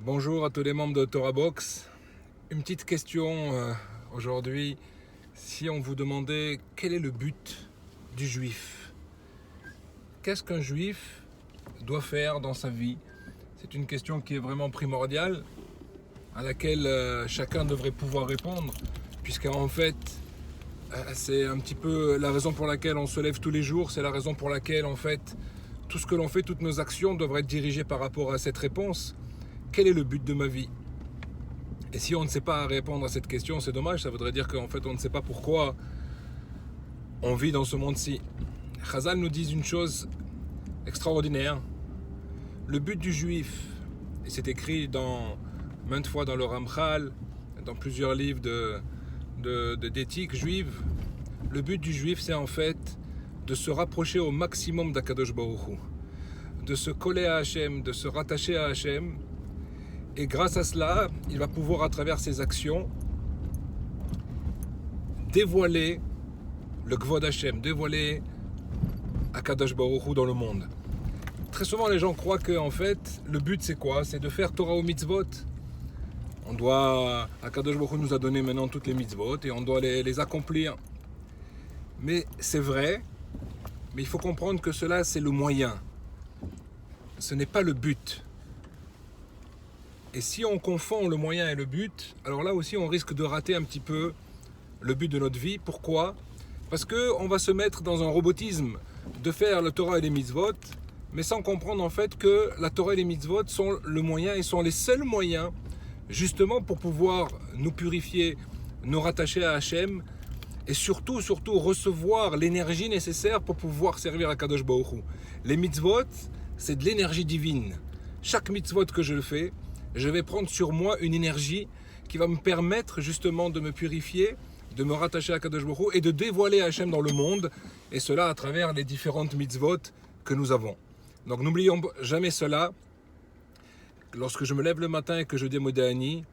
Bonjour à tous les membres de Torah Box. Une petite question aujourd'hui. Si on vous demandait quel est le but du juif, qu'est-ce qu'un juif doit faire dans sa vie? C'est une question qui est vraiment primordiale, à laquelle chacun devrait pouvoir répondre, puisqu'en fait, c'est un petit peu la raison pour laquelle on se lève tous les jours, c'est la raison pour laquelle en fait, tout ce que l'on fait, toutes nos actions devraient être dirigées par rapport à cette réponse. Quel est le but de ma vie? Et si on ne sait pas répondre à cette question, c'est dommage, ça voudrait dire qu'en fait on ne sait pas pourquoi on vit dans ce monde-ci. Chazal nous dit une chose extraordinaire. Le but du juif, et c'est écrit maintes fois dans le Ramchal, dans plusieurs livres d'éthique juive, le but du juif c'est en fait de se rapprocher au maximum d'Akadosh Baruch Hu, de se coller à Hachem, de se rattacher à Hachem. Et grâce à cela, il va pouvoir, à travers ses actions, dévoiler le Kvod Hashem, dévoiler Akadosh Baruch Hu dans le monde. Très souvent, les gens croient que, en fait, le but c'est quoi? C'est de faire Torah ou mitzvot. Akadosh Baruch Hu nous a donné maintenant toutes les mitzvot et on doit les accomplir. Mais c'est vrai, mais il faut comprendre que cela c'est le moyen. Ce n'est pas le but. Et si on confond le moyen et le but, alors là aussi on risque de rater un petit peu le but de notre vie. Pourquoi? Parce qu'on va se mettre dans un robotisme de faire le Torah et les mitzvot, mais sans comprendre en fait que la Torah et les mitzvot sont le moyen et sont les seuls moyens justement pour pouvoir nous purifier, nous rattacher à Hachem et surtout recevoir l'énergie nécessaire pour pouvoir servir à Kadosh Baruch Hu. Les mitzvot, c'est de l'énergie divine. Chaque mitzvot que je fais, je vais prendre sur moi une énergie qui va me permettre justement de me purifier, de me rattacher à Kadosh Baruch Hu et de dévoiler Hachem dans le monde, et cela à travers les différentes mitzvot que nous avons. Donc n'oublions jamais cela, lorsque je me lève le matin et que je dis Modéani,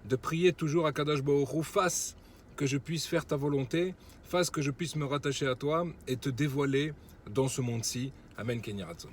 de prier toujours à Kadosh Baruch Hu, fasse que je puisse faire ta volonté, fasse que je puisse me rattacher à toi et te dévoiler dans ce monde-ci. Amen Kenny Ratzon.